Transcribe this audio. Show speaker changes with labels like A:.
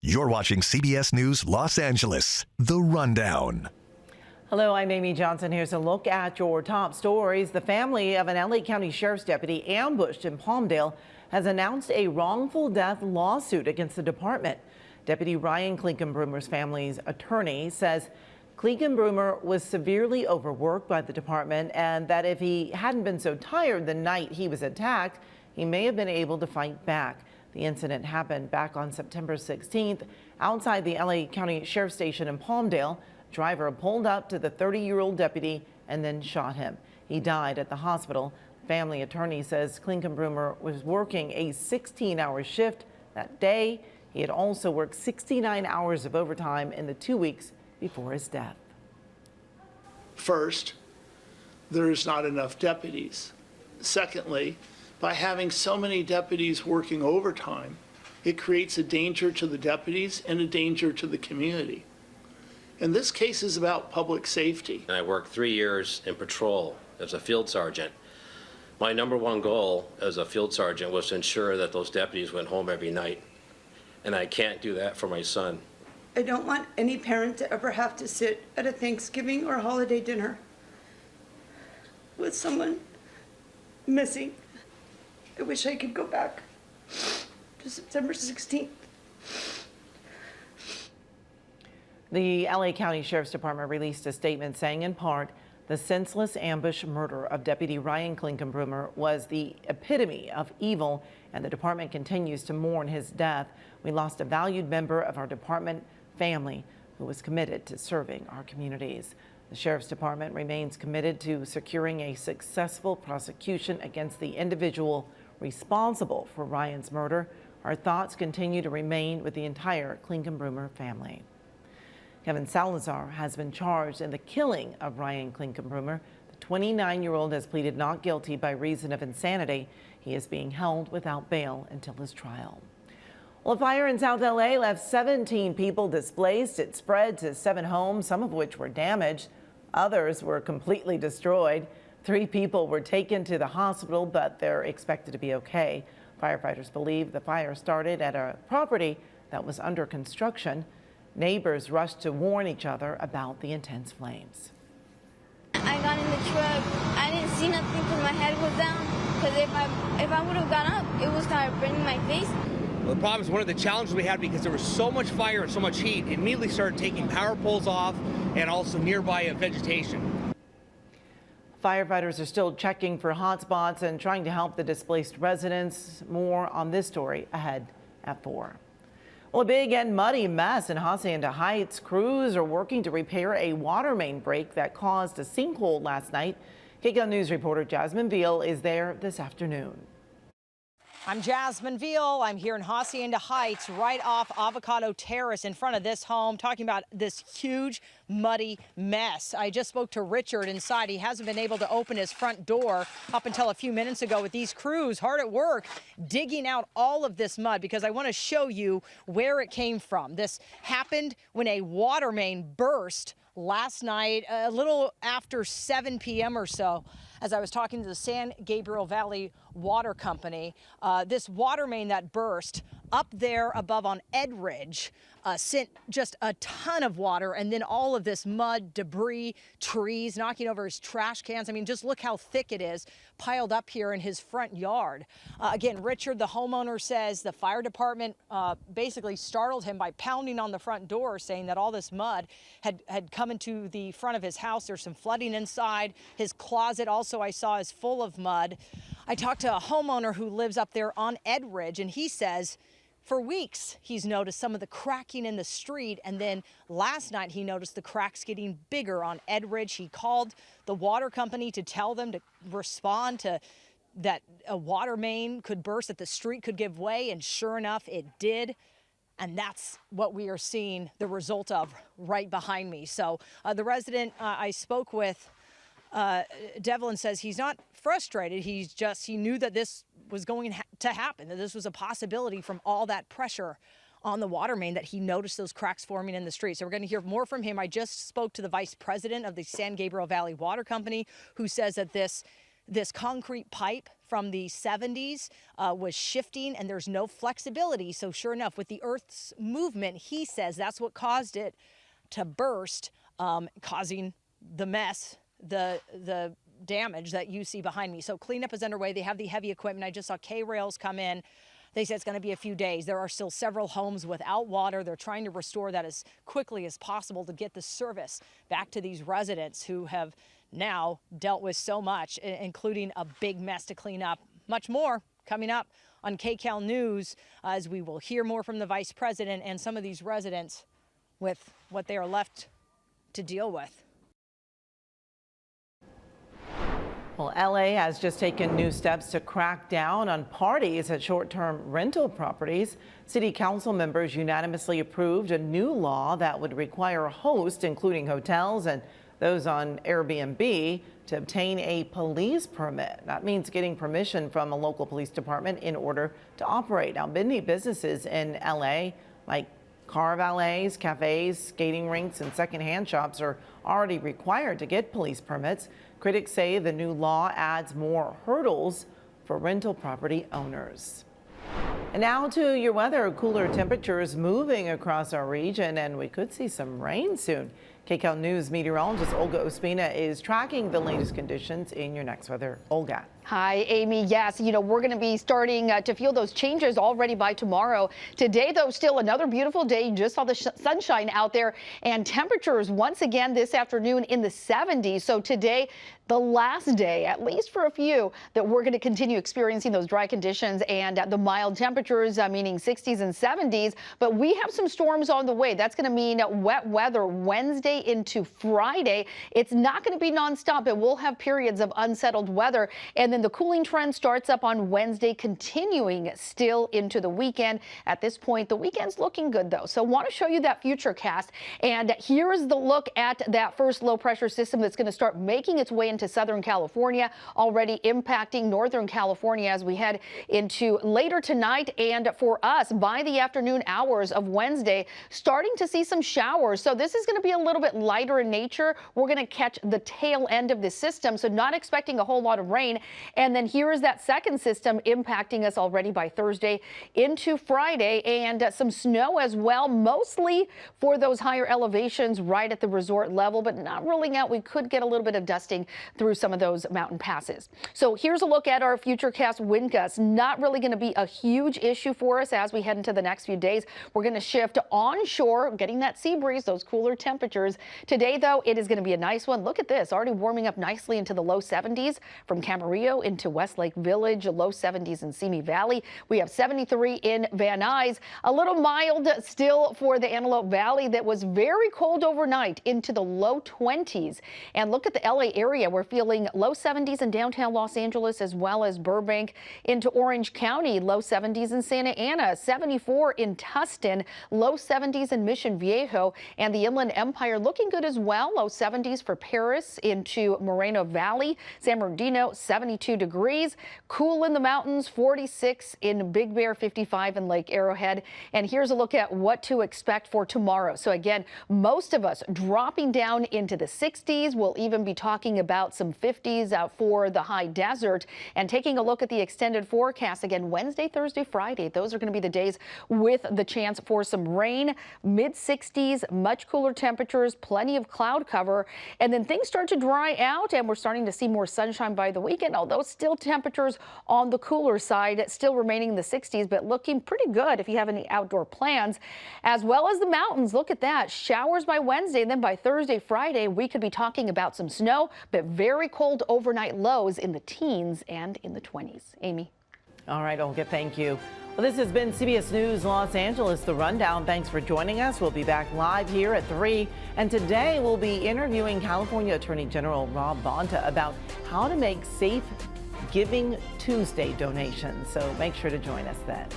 A: You're watching CBS News Los Angeles, The Rundown.
B: Hello, I'm Amy Johnson. Here's a look at your top stories. The family of an LA County Sheriff's deputy ambushed in Palmdale has announced a wrongful death lawsuit against the department. Deputy Ryan Clinkunbroomer's family's attorney says Clinkunbroomer was severely overworked by the department and that if he hadn't been so tired the night he was attacked, he may have been able to fight back. The incident happened back on September 16th outside the LA County Sheriff's Station in Palmdale. Driver pulled up to the 30-year-old deputy and then shot him. He died at the hospital. Family attorney says Clinkunbroomer was working a 16-hour shift that day. He had also worked 69 hours of overtime in the 2 weeks before his death.
C: First, there is not enough deputies. Secondly, by having so many deputies working overtime, it creates a danger to the deputies and a danger to the community. And this case is about public safety.
D: I worked 3 years in patrol as a field sergeant. My number one goal as a field sergeant was to ensure that those deputies went home every night. And I can't do that for my son.
E: I don't want any parent to ever have to sit at a Thanksgiving or holiday dinner with someone missing. I wish I could go back to September 16th.
B: The LA County Sheriff's Department released a statement saying, in part, the senseless ambush murder of Deputy Ryan Clinkunbroomer was the epitome of evil, and the department continues to mourn his death. We lost a valued member of our department family who was committed to serving our communities. The Sheriff's Department remains committed to securing a successful prosecution against the individual responsible for Ryan's murder. Our thoughts continue to remain with the entire Clinkunbroomer family. Kevin Salazar has been charged in the killing of Ryan Clinkunbroomer. The 29-year-old has pleaded not guilty by reason of insanity. He is being held without bail until his trial. Well, a fire in South LA left 17 people displaced. It spread to 7 homes, some of which were damaged. Others were completely destroyed. 3 people were taken to the hospital, but they're expected to be okay. Firefighters believe the fire started at a property that was under construction. Neighbors rushed to warn each other about the intense flames.
F: I got in the truck. I didn't see nothing because my head was down. Because if I would have gone up, it would start burning my face.
G: Well, the problem is one of the challenges we had because there was so much fire and so much heat, it immediately started taking power poles off and also nearby vegetation.
B: Firefighters are still checking for hot spots and trying to help the displaced residents. More on this story ahead at 4. Well, a big and muddy mess in Hacienda Heights. Crews are working to repair a water main break that caused a sinkhole last night. KCAL News reporter Jasmine Veal is there this afternoon.
H: I'm Jasmine Veal. I'm here in Hacienda Heights, right off Avocado Terrace in front of this home, talking about this huge, muddy mess. I just spoke to Richard inside. He hasn't been able to open his front door up until a few minutes ago with these crews hard at work digging out all of this mud because I want to show you where it came from. This happened when a water main burst last night, a little after 7 p.m. or so. As I was talking to the San Gabriel Valley Water Company, this water main that burst up there above on Ed Ridge sent just a ton of water, and then all of this mud, debris, trees knocking over his trash cans. I mean, just look how thick it is piled up here in his front yard. Again, Richard, the homeowner, says the fire department basically startled him by pounding on the front door, saying that all this mud had come into the front of his house. There's some flooding inside. His closet also I saw is full of mud. I talked to a homeowner who lives up there on Ed Ridge, and he says for weeks he's noticed some of the cracking in the street, and then last night he noticed the cracks getting bigger on Ed Ridge. He called the water company to tell them to respond to that a water main could burst, that the street could give way, and sure enough it did. And that's what we are seeing the result of right behind me. So the resident I spoke with, Devlin, says he's not frustrated. He knew that this was going to happen, that this was a possibility from all that pressure on the water main, that he noticed those cracks forming in the street. So we're going to hear more from him. I just spoke to the vice president of the San Gabriel Valley Water Company, who says that this this concrete pipe from the 70s was shifting, and there's no flexibility. So sure enough, with the Earth's movement, he says that's what caused it to burst, causing the mess, the damage that you see behind me. So cleanup is underway. They have the heavy equipment. I just saw K-rails come in. They said it's going to be a few days. There are still several homes without water. They're trying to restore that as quickly as possible to get the service back to these residents who have now dealt with so much, including a big mess to clean up. Much more coming up on KCAL News as we will hear more from the vice president and some of these residents with what they are left to deal with.
B: Well, LA has just taken new steps to crack down on parties at short-term rental properties. City council members unanimously approved a new law that would require hosts, including hotels and those on Airbnb, to obtain a police permit. That means getting permission from a local police department in order to operate. Now, many businesses in LA, like car valets, cafes, skating rinks, and secondhand shops, are already required to get police permits. Critics say the new law adds more hurdles for rental property owners. And now to your weather. Cooler temperatures moving across our region, and we could see some rain soon. KCAL News meteorologist Olga Ospina is tracking the latest conditions in your next weather. Olga.
I: Hi, Amy. Yes, we're going to be starting to feel those changes already by tomorrow. Today, though, still another beautiful day. You just saw the sunshine out there, and temperatures once again this afternoon in the 70s. So today, the last day, at least for a few, that we're going to continue experiencing those dry conditions and the mild temperatures, meaning 60s and 70s. But we have some storms on the way. That's going to mean wet weather Wednesday into Friday. It's not going to be nonstop. It will have periods of unsettled weather. And then the cooling trend starts up on Wednesday, continuing still into the weekend. At this point, the weekend's looking good, though. So I want to show you that future cast. And here is the look at that first low pressure system that's going to start making its way into Southern California, already impacting Northern California as we head into later tonight. And for us, by the afternoon hours of Wednesday, starting to see some showers. So this is going to be a little bit lighter in nature. We're going to catch the tail end of this system, so not expecting a whole lot of rain. And then here is that second system impacting us already by Thursday into Friday, and some snow as well, mostly for those higher elevations right at the resort level, but not ruling out we could get a little bit of dusting through some of those mountain passes. So here's a look at our futurecast wind gusts. Not really going to be a huge issue for us as we head into the next few days. We're going to shift onshore, getting that sea breeze, those cooler temperatures. Today, though, it is going to be a nice one. Look at this, already warming up nicely into the low 70s from Camarillo into Westlake Village, low 70s in Simi Valley. We have 73 in Van Nuys. A little mild still for the Antelope Valley that was very cold overnight into the low 20s. And look at the LA area. We're feeling low 70s in downtown Los Angeles as well as Burbank. Into Orange County, low 70s in Santa Ana, 74 in Tustin, low 70s in Mission Viejo, and the Inland Empire looking good as well. Low 70s for Paris into Moreno Valley, San Bernardino, 72 degrees. Cool in the mountains, 46 in Big Bear, 55 in Lake Arrowhead. And here's a look at what to expect for tomorrow. So again, most of us dropping down into the 60s. We'll even be talking about some 50s out for the high desert. And taking a look at the extended forecast again, Wednesday, Thursday, Friday, those are going to be the days with the chance for some rain. Mid 60s, much cooler temperatures, plenty of cloud cover, and then things start to dry out and we're starting to see more sunshine by the weekend, although still temperatures on the cooler side, still remaining in the 60s, but looking pretty good if you have any outdoor plans, as well as the mountains. Look at that, showers by Wednesday, and then by Thursday, Friday, we could be talking about some snow, but very cold overnight lows in the teens and in the 20s. Amy.
B: All right, Olga, thank you. Well, this has been CBS News Los Angeles, The Rundown. Thanks for joining us. We'll be back live here at 3. And today we'll be interviewing California Attorney General Rob Bonta about how to make safe Giving Tuesday donations. So make sure to join us then.